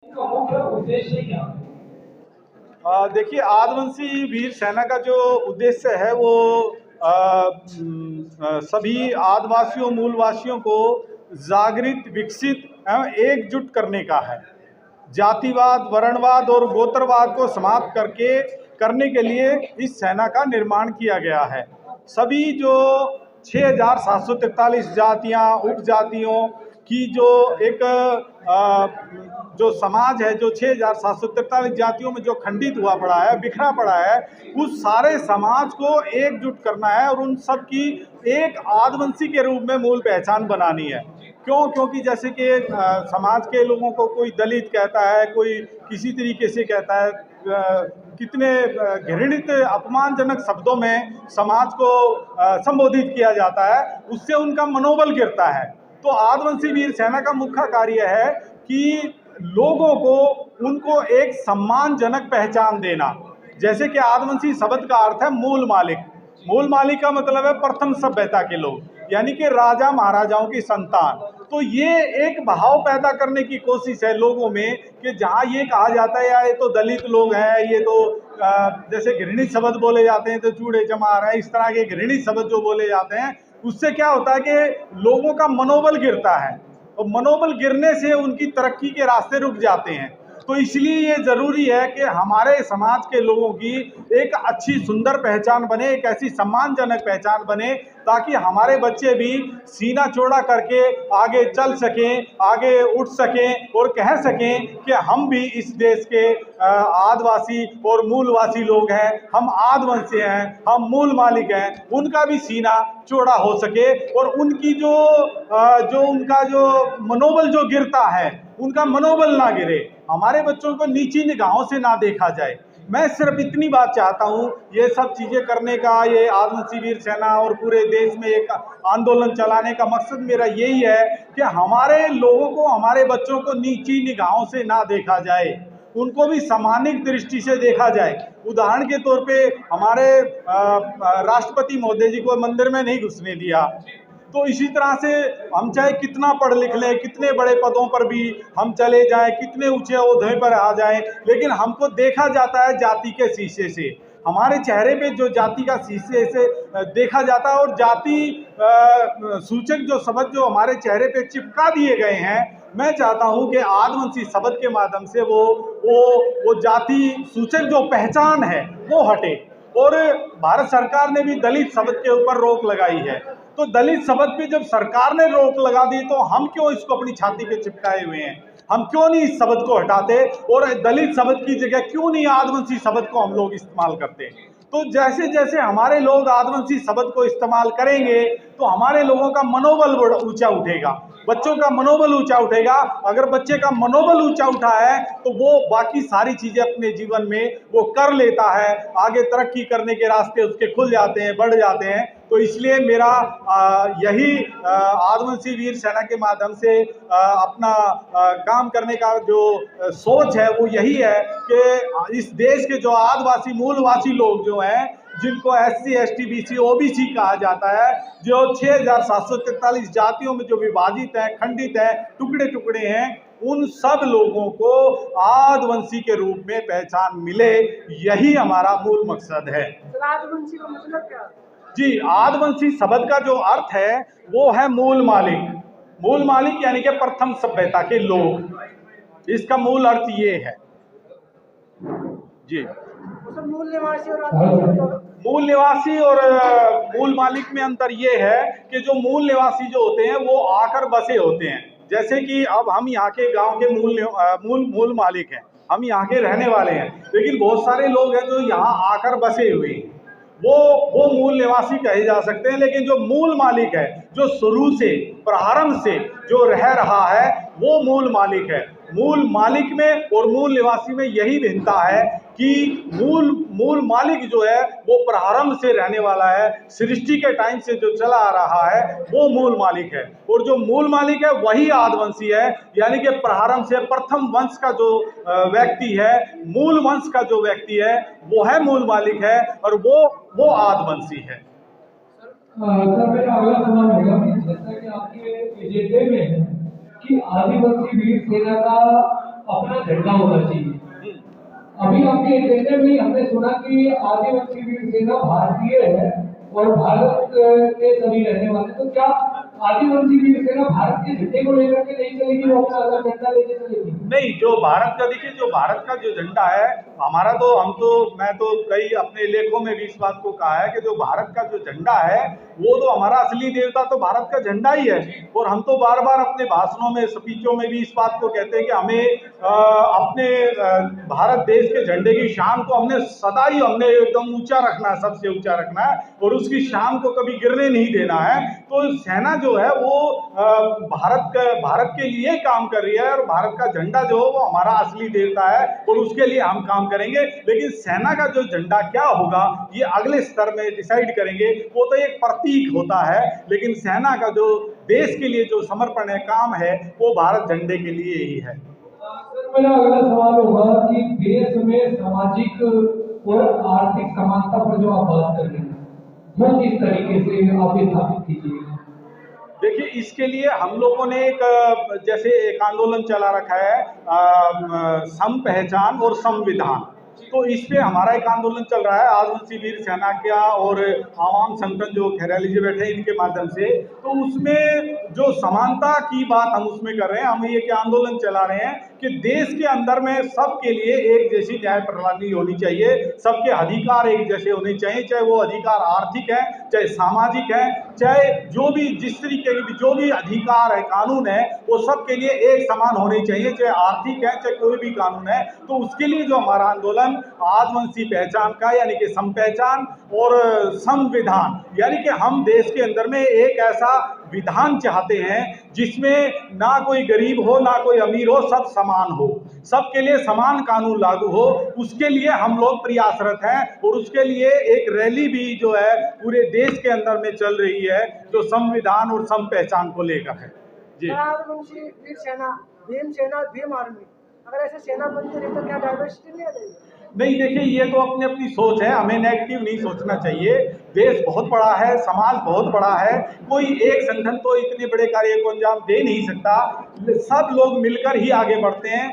का मुख्य उद्देश्य क्या है? देखिए, आदिवासी वीर सेना का जो उद्देश्य है वो सभी आदिवासियों मूलवासियों को जागृत, विकसित एवं एकजुट करने का है। जातिवाद, वर्णवाद और गोत्रवाद को समाप्त करने के लिए इस सेना का निर्माण किया गया है। सभी जो 6,743 जातियां, उपजातियों की जो एक जो समाज है, जो 6,743 जातियों में जो खंडित हुआ पड़ा है, बिखरा पड़ा है, उस सारे समाज को एकजुट करना है और उन सब की एक आदिवासी के रूप में मूल पहचान बनानी है। क्यों? क्योंकि जैसे कि समाज के लोगों को कोई दलित कहता है, कोई किसी तरीके से कहता है, कितने घृणित अपमानजनक शब्दों में समाज को संबोधित किया जाता है, उससे उनका मनोबल गिरता है। तो आदिवासी वीर सेना का मुख्य कार्य है कि लोगों को, उनको एक सम्मानजनक पहचान देना। जैसे कि आदिवासी शब्द का अर्थ है मूल मालिक। मूल मालिक का मतलब है प्रथम सभ्यता के लोग, यानी कि राजा महाराजाओं की संतान। तो ये एक भाव पैदा करने की कोशिश है लोगों में कि जहाँ ये कहा जाता है यार ये तो दलित लोग हैं, ये तो जैसे घृणित शब्द बोले जाते हैं, तो चूड़े चमार है, इस तरह के घृणित शब्द जो बोले जाते हैं, उससे क्या होता है कि लोगों का मनोबल गिरता है और मनोबल गिरने से उनकी तरक्की के रास्ते रुक जाते हैं। तो इसलिए ये जरूरी है कि हमारे समाज के लोगों की एक अच्छी सुंदर पहचान बने, एक ऐसी सम्मानजनक पहचान बने, ताकि हमारे बच्चे भी सीना चौड़ा करके आगे चल सकें, आगे उठ सकें और कह सकें कि हम भी इस देश के आदिवासी और मूलवासी लोग हैं, हम आदिवंशी हैं, हम मूल मालिक हैं। उनका भी सीना चौड़ा हो सके और उनकी जो उनका जो मनोबल जो गिरता है, उनका मनोबल ना गिरे, हमारे बच्चों को नीची निगाहों से ना देखा जाए। मैं सिर्फ इतनी बात चाहता हूँ, ये सब चीज़ें करने का, ये आदिवासी वीर सेना और पूरे देश में एक आंदोलन चलाने का मकसद मेरा यही है कि हमारे लोगों को, हमारे बच्चों को नीची निगाहों से ना देखा जाए, उनको भी सामान्य दृष्टि से देखा जाए। उदाहरण के तौर पे हमारे राष्ट्रपति महोदय जी को मंदिर में नहीं घुसने दिया, तो इसी तरह से हम चाहे कितना पढ़ लिख लें, कितने बड़े पदों पर भी हम चले जाएं, कितने ऊंचे ओहदे पर आ जाएं, लेकिन हमको देखा जाता है जाति के शीशे से। हमारे चेहरे पे जो जाति का शीशे से देखा जाता है और जाति सूचक जो शब्द जो हमारे चेहरे पे चिपका दिए गए हैं, मैं चाहता हूं कि आदिवासी शब्द के माध्यम से वो जाति सूचक जो पहचान है वो हटे। और भारत सरकार ने भी दलित शब्द के ऊपर रोक लगाई है। तो दलित शब्द पे जब सरकार ने रोक लगा दी, तो हम क्यों इसको अपनी छाती पे चिपकाए हुए हैं? हम क्यों नहीं इस शब्द को हटाते और दलित शब्द की जगह क्यों नहीं आदिवासी शब्द को हम लोग इस्तेमाल करते? तो जैसे जैसे हमारे लोग आदिवासी शब्द को इस्तेमाल करेंगे, तो हमारे लोगों का मनोबल ऊंचा उठेगा, बच्चों का मनोबल ऊंचा उठेगा। अगर बच्चे का मनोबल ऊंचा उठा है तो वो बाकी सारी चीजें अपने जीवन में वो कर लेता है, आगे तरक्की करने के रास्ते उसके खुल जाते हैं, बढ़ जाते हैं। तो इसलिए मेरा यही आदिवासी वीर सेना के माध्यम से अपना काम करने का जो सोच है वो यही है कि इस देश के जो आदिवासी मूलवासी लोग जो हैं, जिनको SC ST BC OBC कहा जाता है, जो 6,743 जातियों में जो विभाजित है, खंडित है, टुकड़े टुकड़े हैं, उन सब लोगों को आदिवासी के रूप में पहचान मिले, यही हमारा मूल मकसद है। आदिवासी का मतलब क्या? जी, आदिवासी शब्द का जो अर्थ है वो है मूल मालिक। मूल मालिक यानी कि प्रथम सभ्यता के लोग, इसका मूल अर्थ ये है। जी, मूल निवासी और मूल निवासी और मूल मालिक में अंतर ये है कि जो मूल निवासी जो होते हैं वो आकर बसे होते हैं। जैसे कि अब हम यहाँ के गांव के मूल मालिक हैं, हम यहाँ के रहने वाले हैं, लेकिन बहुत सारे लोग हैं जो यहाँ आकर बसे हुए हैं, वो मूल निवासी कहे जा सकते हैं। लेकिन जो मूल मालिक है, जो शुरू से प्रारंभ से जो रह रहा है, वो मूल मालिक है। मूल मालिक में और मूल निवासी में यही भिन्नता है कि मूल मालिक जो है वो प्रारंभ से रहने वाला है, सृष्टि के टाइम से जो चला आ रहा है, वो मूल मालिक है। और जो मूल मालिक है वही आदिवासी है, यानी कि प्रारंभ से प्रथम वंश का जो व्यक्ति है, मूल वंश का जो व्यक्ति है, वो है मूल मालिक है और वो आदिवासी है। सर, मेरा अगला सवाल होगा कि जैसा कि आपके एजेंडे में है कि आदिवासी वीर सेना का अपना झंडा होना चाहिए। अभी आपके एजेंडे में हमने सुना कि आदिवासी वीर सेना भारतीय है और भारत के सभी रहने वाले, तो क्या आदिवासी वीर सेना भारत के झंडे को लेकर के नहीं चलेगी, वो अपना अलग झंडा लेके चलेगी? नहीं, जो भारत का देखिए, जो भारत का जो झंडा है हमारा, तो मैं तो कई अपने लेखों में भी इस बात को कहा है कि जो भारत का जो झंडा है वो तो हमारा असली देवता तो भारत का झंडा ही है। और हम तो बार बार अपने भाषणों में, स्पीचों में भी इस बात को कहते हैं कि हमें अपने भारत देश के झंडे की शान को हमने सदा ही एकदम ऊंचा रखना है, सबसे ऊंचा रखना है और उसकी शान को कभी गिरने नहीं देना है। तो सेना जो है वो भारत के लिए काम कर रही है और भारत का झंडा जो है वो हमारा असली देवता है और उसके लिए हम काम करेंगे। लेकिन सेना का जो झंडा क्या होगा ये अगले स्तर में डिसाइड करेंगे, वो तो एक प्रतीक होता है। लेकिन सेना का जो देश के लिए जो समर्पण है, काम है, वो भारत झंडे के लिए ही है। सर, मेरा अगला सवाल होगा कि देश में सामाजिक और आर्थिक समानता पर जो आप बात कर रहे हैं वो किस तरीके से आप स्थापित कीजिएगा? देखिए, इसके लिए हम लोगों ने जैसे एक आंदोलन चला रखा है, सम पहचान और संविधान। तो इस पे हमारा एक आंदोलन चल रहा है आदिवासी वीर सेना का और आवाम संगठन जो खैराली जी बैठे इनके माध्यम से। तो उसमें जो समानता की बात हम उसमें कर रहे हैं, हम ये क्या आंदोलन चला रहे हैं कि देश के अंदर में सबके लिए एक जैसी न्याय प्रणाली होनी चाहिए, सबके अधिकार एक जैसे होने चाहिए, चाहे वो अधिकार आर्थिक है, चाहे सामाजिक है, चाहे जो भी जिस तरीके के भी जो भी अधिकार है, कानून है, वो सबके लिए एक समान होने चाहिए, चाहे आर्थिक है चाहे कोई भी कानून है। तो उसके लिए जो हमारा आंदोलन आदिवासी पहचान का, यानी कि सम पहचान और संविधान, यानी कि हम देश के अंदर में एक ऐसा विधान चाहते हैं जिसमें ना कोई गरीब हो ना कोई अमीर हो, सब समान हो, सबके लिए समान कानून लागू हो। उसके लिए हम लोग प्रयासरत हैं और उसके लिए एक रैली भी जो है पूरे देश के अंदर में चल रही है जो संविधान और सम पहचान को लेकर है। जी, आदिवासी वीर सेना, भीम आर्मी, अगर ऐसे सेना बनती रही तो क्या डाइवर्सिटी नहीं आ जाएगी? नहीं, देखिए, ये तो अपनी अपनी सोच है, हमें नेगेटिव नहीं सोचना चाहिए। देश बहुत बड़ा है, समाज बहुत बड़ा है, कोई एक संगठन तो इतने बड़े कार्य को अंजाम दे नहीं सकता, सब लोग मिलकर ही आगे बढ़ते हैं।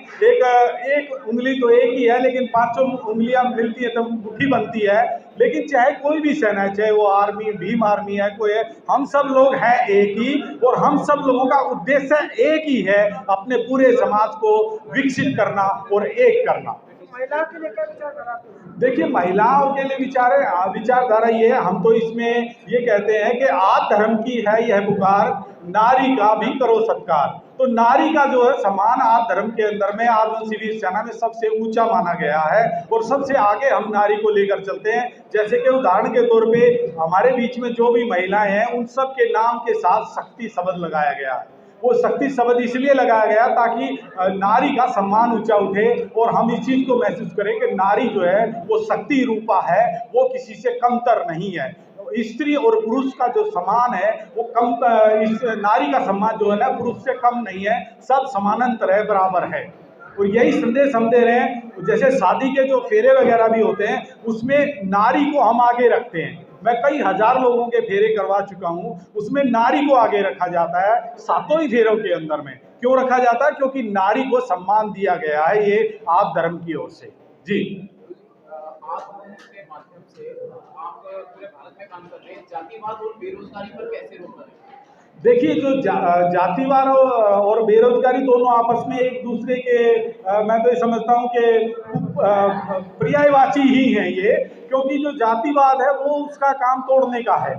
एक उंगली तो एक ही है, लेकिन पांचों उंगलियां मिलती है तब मुट्ठी बनती है। लेकिन चाहे कोई भी सेना है, चाहे वो आर्मी, भीम आर्मी है, कोई है, हम सब लोग हैं एक ही, और हम सब लोगों का उद्देश्य एक ही है, अपने पूरे समाज को विकसित करना और एक करना। महिलाओं के लिए क्या विचारधारा? देखिए, महिलाओं के लिए विचारधारा ये है, हम तो इसमें ये कहते हैं कि आज धर्म की है यह पुकार, नारी का भी करो सत्कार। तो नारी का जो है सम्मान आज धर्म के अंदर में आदिवासी वीर सेना में सबसे ऊंचा माना गया है और सबसे आगे हम नारी को लेकर चलते हैं। जैसे कि उदाहरण के तौर पे हमारे बीच में जो भी महिलाएं हैं उन सब के नाम के साथ शक्ति शब्द लगाया गया है। वो शक्ति शब्द इसलिए लगाया गया ताकि नारी का सम्मान ऊंचा उठे और हम इस चीज को महसूस करें कि नारी जो है वो शक्ति रूपा है, वो किसी से कमतर नहीं है। स्त्री और पुरुष का जो सम्मान है वो इस नारी का सम्मान जो है ना पुरुष से कम नहीं है, सब समानांतर है, बराबर है। और यही संदेश हम दे रहे हैं। जैसे शादी के जो फेरे वगैरह भी होते हैं उसमें नारी को हम आगे रखते हैं। मैं कई हजार लोगों के फेरे करवा चुका हूं, उसमें नारी को आगे रखा जाता है। सातों ही फेरों के अंदर में क्यों रखा जाता है? क्योंकि नारी को सम्मान दिया गया है, ये आप धर्म की ओर से। जी, के माध्यम से आप पूरे भारत में काम कर रहे हैं, जातिवाद और बेरोजगारी पर कैसे रोक लगाएं? देखिए, जो जातिवाद और बेरोजगारी दोनों आपस में एक दूसरे के मैं तो ये समझता हूँ कि पर्यायवाची ही हैं ये। क्योंकि जो जातिवाद है वो उसका काम तोड़ने का है,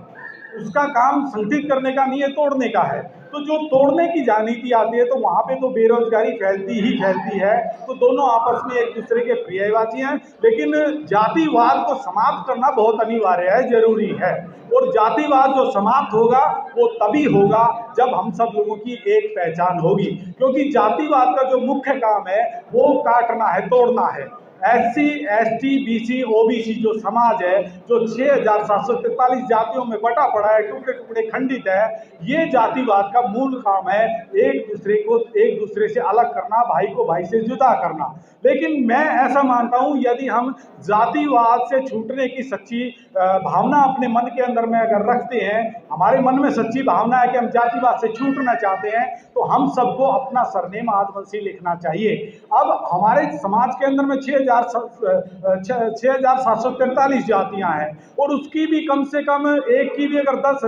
उसका काम संगठित करने का नहीं है, तोड़ने का है। तो जो तोड़ने की राजनीति आती है तो वहाँ पे तो बेरोजगारी फैलती ही फैलती है। तो दोनों आपस में एक दूसरे के पर्यायवाची हैं। लेकिन जातिवाद को समाप्त करना बहुत अनिवार्य है, जरूरी है। और जातिवाद जो समाप्त होगा वो तभी होगा जब हम सब लोगों की एक पहचान होगी। क्योंकि जातिवाद का जो मुख्य काम है वो काटना है, तोड़ना है। SC, ST, BC, OBC जो समाज है, जो 6743 जातियों में बटा पड़ा है, टुकड़े टुकड़े खंडित है, ये जातिवाद का मूल काम है एक दूसरे से अलग करना, भाई को भाई से जुदा करना। लेकिन मैं ऐसा मानता हूं, यदि हम जातिवाद से छूटने की सच्ची भावना अपने मन के अंदर में अगर रखते हैं, हमारे मन में सच्ची भावना है कि हम जातिवाद से छूटना चाहते हैं, तो हम सबको अपना सरनेम आदिवासी लिखना चाहिए। अब हमारे समाज के अंदर में 6,743 जातियां हैं, और उसकी भी कम से कम एक की भी अगर 10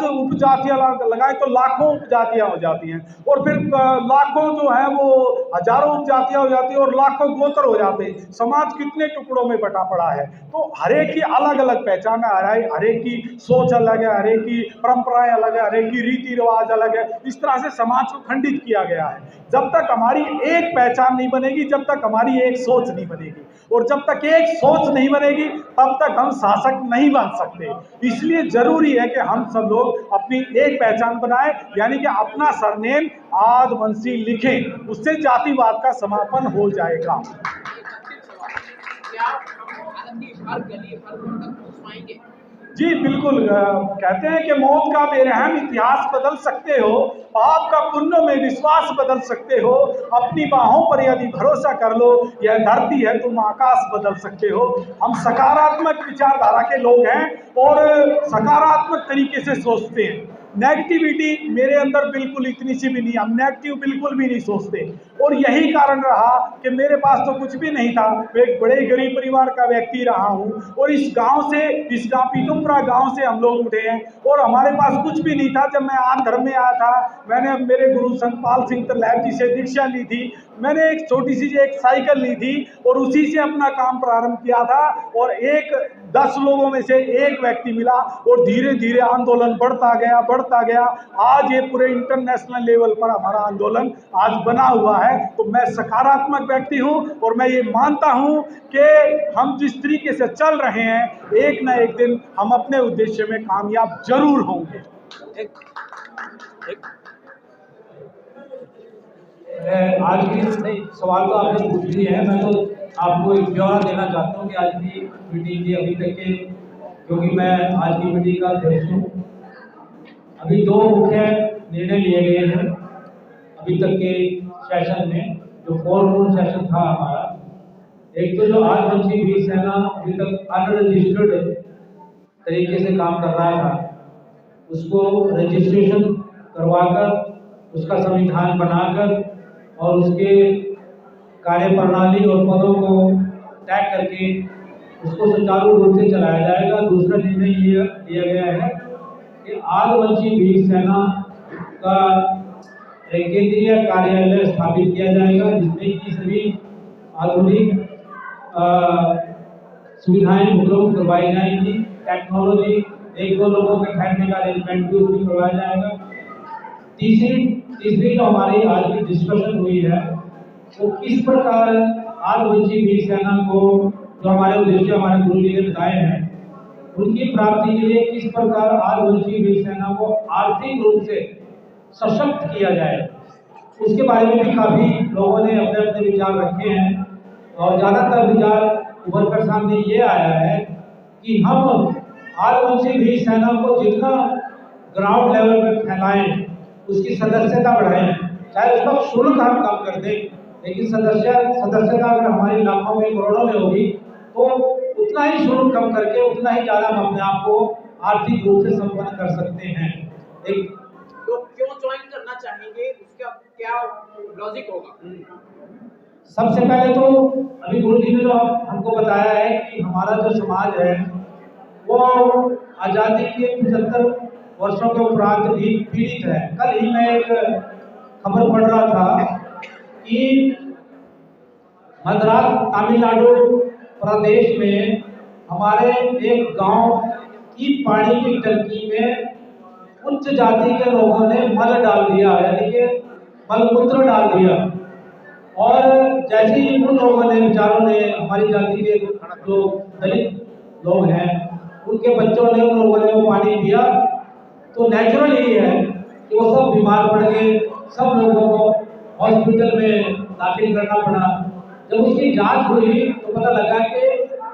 उपजातियां लगाएं तो लाखों उपजातियां हो जाती हैं, और फिर लाखों जो है वो हजारों उपजातियां हो जाती हैं, और लाखों गोत्र हो जाते हैं। समाज कितने टुकड़ों में बटा पड़ा है। तो हरेक की अलग अलग पहचान है, हरेक की सोच अलग है, हरेक की परंपराएं अलग है, हरेक की रीति रिवाज अलग है। इस तरह से समाज को खंडित किया गया है। जब तक हमारी एक पहचान नहीं बनेगी, जब तक हमारी एक सोच नहीं बनेगी, और जब तक एक सोच नहीं बनेगी, तब तक हम शासक नहीं बन सकते। इसलिए जरूरी है कि हम सब लोग अपनी एक पहचान बनाएं, यानी कि अपना सरनेम आदिवासी लिखें, उससे जातिवाद का समापन हो जाएगा। क्या भारत की हर गली हर घर तक पहुंच पाएंगे? जी बिल्कुल। कहते हैं कि मौत का बेरहम इतिहास बदल सकते हो, पाप का पुण्य में विश्वास बदल सकते हो, अपनी बाहों पर यदि भरोसा कर लो, यह धरती है तुम आकाश बदल सकते हो। हम सकारात्मक विचारधारा के लोग हैं और सकारात्मक तरीके से सोचते हैं। नेगेटिविटी मेरे अंदर बिल्कुल इतनी सी भी नहीं, हम नेगेटिव बिल्कुल भी नहीं सोचते, और यही कारण रहा कि मेरे पास तो कुछ भी नहीं था। मैं एक बड़े गरीब परिवार का व्यक्ति रहा हूँ, और इस गांव पीतुमपुरा गांव से हम लोग उठे हैं, और हमारे पास कुछ भी नहीं था। जब मैं आर्य धर्म में आया था, मैंने मेरे गुरु संतपाल सिंह तरलैब जी से दीक्षा ली थी। मैंने एक छोटी सी एक साइकिल ली थी, और उसी से अपना काम प्रारंभ किया था, और 10 लोगों में से एक व्यक्ति मिला, और धीरे धीरे आंदोलन बढ़ता गया। आज ये पूरे इंटरनेशनल लेवल पर हमारा आंदोलन आज बना हुआ है। तो मैं सकारात्मक व्यक्ति हूं, और मैं ये मानता हूं कि हम जिस तरीके से चल रहे हैं, एक न एक दिन हम अपने उद्देश्य में कामयाब जरूर होंगे। आज की सवाल तो आपने पूछ लिए हैं, मैं तो आपको एक ब्यौरा देना चाहता हूँ कि आज की मीटिंग की अभी तक के, क्योंकि मैं आज की मीटिंग का अध्यक्ष हूँ। अभी 2 मुख्य निर्णय लिए गए हैं अभी तक के सेशन में, जो 4 मून सेशन था हमारा। एक तो जो आदिवासी वीर सेना अभी तक अनरजिस्टर्ड तरीके से काम कर रहा था, उसको रजिस्ट्रेशन करवाकर, उसका संविधान बनाकर और उसके कार्य प्रणाली और पदों को तय करके उसको सुचारू रूप से चलाया जाएगा। दूसरा निर्णय ये लिया गया है कि आदिवासी वीर सेना का एक केंद्रीय कार्यालय स्थापित किया जाएगा, जिसमें कि सभी आधुनिक सुविधाएं उपलब्ध करवाई जाएंगी। टेक्नोलॉजी, 1-2 लोगों के ठहरने का अरेंजमेंट भी उसमें करवाया जाएगा। तीसरी जो हमारी आज की डिस्कशन हुई है, वो किस प्रकार आदिवासी वीर सेना को, जो हमारे उद्देश्य हमारे गुरु जी ने बताए हैं, उनकी प्राप्ति के लिए किस प्रकार आदिवासी वीर सेना को आर्थिक रूप से सशक्त किया जाए, उसके बारे में भी काफी लोगों ने अपने अपने विचार रखे हैं। और ज्यादातर विचार उभर कर सामने ये आया है कि हम आदिवासी वीर सेना को जितना ग्राउंड लेवल पर फैलाएं, उसकी सदस्यता बढ़ाएं, चाहे उसका शुल्क हम कम कर दें, लेकिन सदस्यता अगर हमारी लाखों में करोड़ों में होगी, तो उतना ही शुल्क कम करके उतना ही ज़्यादा हम अपने आप को आर्थिक रूप से संपन्न कर सकते हैं। एक तो क्यों ज्वाइन करना चाहेंगे, उसका क्या लॉजिक होगा? सबसे पहले तो अभी गुरु जी ने जो हमको बताया है कि हमारा जो समाज है वो आज़ादी के 75 वर्षों के उपरांत भी पीड़ित है। कल ही मैं एक खबर पढ़ रहा था कि मद्रास तमिलनाडु प्रदेश में हमारे एक गांव की पानी की टंकी में उच्च जाति के लोगों ने मल डाल दिया, यानी कि मलमूत्र डाल दिया। और जैसे ही उन लोगों ने, बेचारों ने, हमारी जाति के जो दलित लोग हैं, उनके बच्चों ने, उन लोगों ने वो पानी पिया, तो नेचुरल यही है कि वो सब बीमार पड़ गए। सब लोगों को हॉस्पिटल में दाखिल करना पड़ा। जब उसकी जांच हुई तो पता लगा कि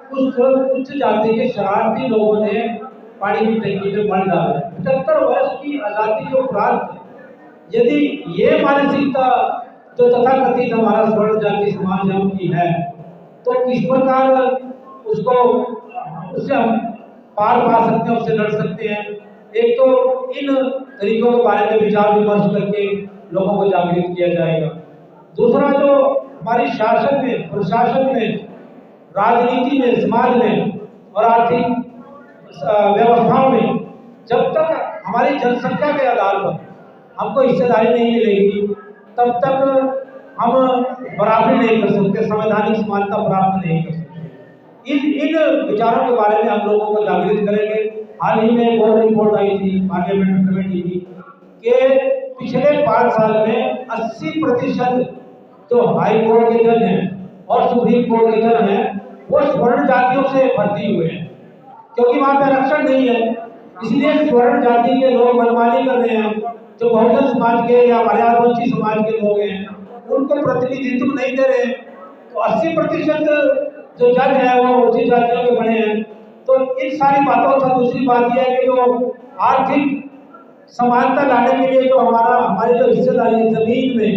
कुछ उच्च जाति के शरारती लोगों ने पानी की टंकी में मर जा रहे हैं। 75 वर्ष की आज़ादी के उपरांत यदि ये मानसिकता जो तथाकथित हमारा स्वर्ण जाति समाज हम की है, तो किस प्रकार उसको उससे हम पार पा सकते हैं, उससे लड़ सकते हैं। एक तो इन तरीकों के बारे में विचार विमर्श करके लोगों को जागृत किया जाएगा। दूसरा, जो हमारी शासन में, प्रशासन में, राजनीति में, समाज में और आर्थिक व्यवस्थाओं में जब तक हमारी जनसंख्या के आधार पर हमको हिस्सेदारी नहीं मिलेगी, तब तक हम बराबरी नहीं कर सकते, संवैधानिक समानता प्राप्त नहीं कर सकते। इन विचारों के बारे में हम लोगों को जागृत करेंगे। हाल ही में एक और रिपोर्ट आई थी पार्लियामेंट कमेटी की कि पिछले 5 साल में 80% जो हाई कोर्ट के जज हैं और सुप्रीम कोर्ट के जज हैं वो स्वर्ण जातियों से भर्ती हुए हैं, क्योंकि वहाँ पे आरक्षण नहीं है। इसलिए स्वर्ण जाति के लोग मनमानी कर रहे हैं। जो बहुजन समाज के या हमारे आदिवासी समाज के लोग हैं उनको प्रतिनिधित्व नहीं दे रहे। तो 80% जो जज है वो ऊंची जातियों के बने हैं। तो इन सारी बातों से दूसरी बात यह है कि जो आर्थिक समानता लाने के लिए जो हमारी जो हिस्सेदारी है जमीन में,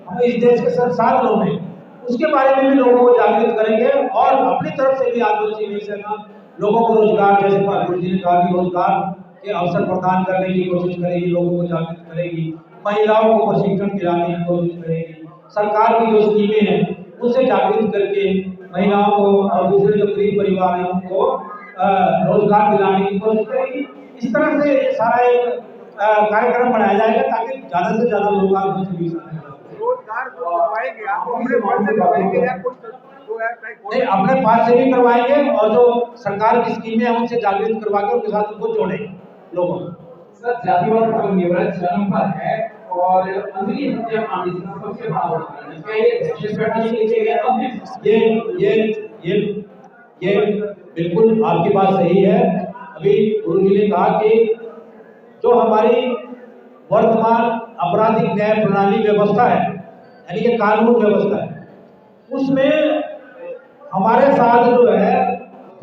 हम इस देश के संसाधनों में, उसके बारे में भी लोगों को जागृत करेंगे और अपनी तरफ से भी आदिवासी मिल सेना लोगों को रोजगार, जैसे गुरु जी ने कहा कि रोजगार के अवसर प्रदान करने की कोशिश करेगी, लोगों को जागृत करेगी, महिलाओं को प्रशिक्षण दिलाने की कोशिश करेगी, सरकार की जो स्कीमें हैं उनसे जागृत करके महिलाओं को और दूसरे जो गरीब परिवार हैं उनको रोजगार दिलाने की कोशिश करेगी। इस तरह से सारा एक कार्यक्रम बनाया जाएगा ताकि ज़्यादा से ज़्यादा लोग आदिवासी रोजगार जो करवाएंगे आप अपने फंड से करवाएंगे या कुछ जो है नहीं, अपने पास से भी करवाएंगे और जो सरकार की स्कीमें हैं उनसे जागृत करवा के उनके साथ उनको जोड़ेंगे लोगों को। सर, जातिवाद का विवरण चरम पर है और अंजलि हत्याकांड इसका सबसे बड़ा उदाहरण है। क्या ये दहशत फैलाने के लिए गया था? ये बिल्कुल आपकी बात सही है। अभी गुरु जी ने कहा कि जो हमारी वर्तमान आपराधिक न्याय प्रणाली व्यवस्था है, यानी कि कानून व्यवस्था है, उसमें हमारे साथ जो है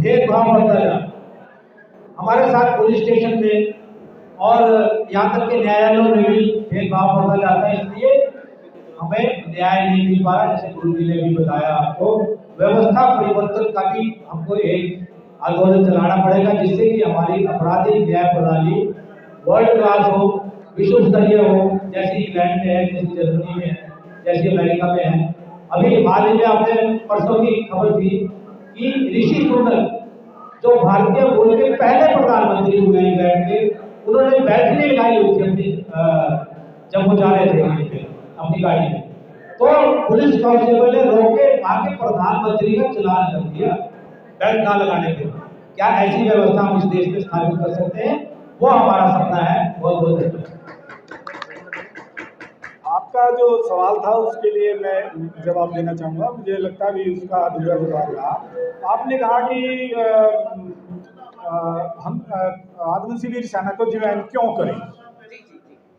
भेदभाव बढ़ता जा, हमारे साथ पुलिस स्टेशन में और यहाँ तक के न्यायालयों में भी भेदभाव बढ़ता जाता है। इसलिए हमें न्याय नहीं मिल पा रहा। जैसे गुरु जी ने भी बताया आपको, व्यवस्था परिवर्तन का भी हमको एक आंदोलन चलाना पड़ेगा, जिससे कि हमारी आपराधिक न्याय प्रणाली वर्ल्ड क्लास हो, विश्व स्तरीय हो, जैसी इंग्लैंड में है, जैसी जर्मनी में है, जैसी अमेरिका में है। अभी हाल ही में आपने परसों की खबर थी कि ऋषि सुनक जो भारतीय मूल के पहले प्रधानमंत्री हुए इंग्लैंड के, उन्होंने बैटरी लगाई हुई थी अपनी जब वो जा रहे थे वहीं पे अपनी गाड़ी में, तो पुलिस कांस्टेबल ने रोक के वहाँ के प्रधानमंत्री का चलान कर दिया बेल्ट ना लगाने के। क्या ऐसी व्यवस्था हम इस देश में स्थापित कर सकते हैं? वो हमारा सपना है। बहुत बहुत धन्यवाद। आपका जो सवाल था उसके लिए मैं जवाब देना चाहूँगा। मुझे लगता है भी उसका अधूरा जवाब रहा। आपने कहा कि हम आदिवासी वीर सेना को ज्वाइन क्यों करें,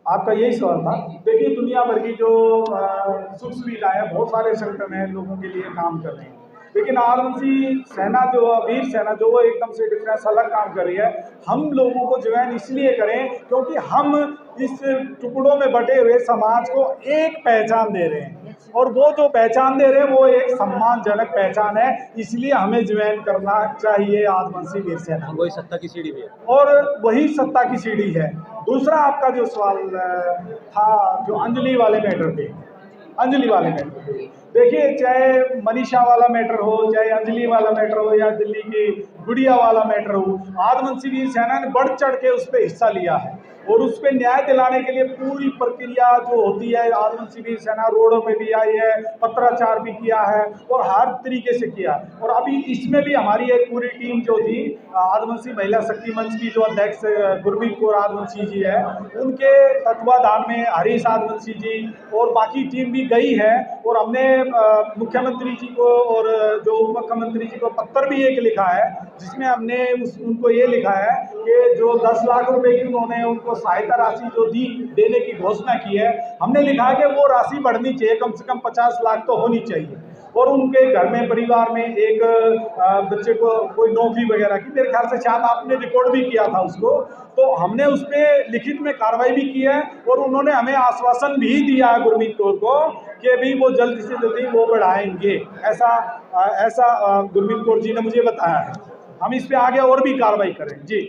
आपका यही सवाल था। देखिए, दुनिया भर की जो सुख सुविधाएं हैं, बहुत सारे संगठन हैं लोगों के लिए काम कर रहे हैं, लेकिन आदिवासी सेना जो वीर सेना जो वो एकदम से डिफरेंस अलग काम कर रही है। हम लोगों को ज्वाइन इसलिए करें क्योंकि हम इस टुकड़ों में बटे हुए समाज को एक पहचान दे रहे हैं, और वो जो पहचान दे रहे हैं वो एक सम्मानजनक पहचान है। इसलिए हमें ज्वाइन करना चाहिए आदिवासी वीर सेना। वही सत्ता की सीढ़ी भी है, और वही सत्ता की सीढ़ी है। दूसरा आपका जो सवाल था जो अंजलि वाले मैटर पे, अंजलि वाले मैटर पे देखिए, चाहे मनीषा वाला मैटर हो, चाहे अंजलि वाला मैटर हो, या दिल्ली की गुड़िया वाला मैटर हो, आदिवासी वीर सेना ने बढ़ चढ़ के उस पर हिस्सा लिया है और उस पर न्याय दिलाने के लिए पूरी प्रक्रिया जो होती है, आदिवासी वीर सेना रोडों पे भी आई है, पत्राचार भी किया है और हर तरीके से किया। और अभी इसमें भी हमारी एक पूरी टीम जो थी, आदिवासी महिला शक्ति मंच की जो अध्यक्ष गुरमीत कौर आदिवासी जी है, उनके तत्वाधान में हरीश आदिवासी जी और बाकी टीम भी गई है। और हमने मुख्यमंत्री जी को और जो उप मुख्यमंत्री जी को पत्र भी एक लिखा है, जिसमें हमने उनको ये लिखा है कि जो 10 लाख रुपए की उन्होंने उनको सहायता राशि जो दी देने की घोषणा की है, हमने लिखा है कि वो राशि बढ़नी चाहिए, कम से कम 50 लाख तो होनी चाहिए। और उनके घर में परिवार में एक बच्चे को कोई नौकरी वगैरह की, मेरे ख्याल से शायद आपने रिकॉर्ड भी किया था उसको, तो हमने उस पर लिखित में कार्रवाई भी की है और उन्होंने हमें आश्वासन भी दिया है गुरमीत कौर को कि अभी वो जल्दी से जल्दी वो बढ़ाएंगे, ऐसा गुरमीत कौर जी ने मुझे बताया है। हम इस पे आगे और भी कार्रवाई करें जी।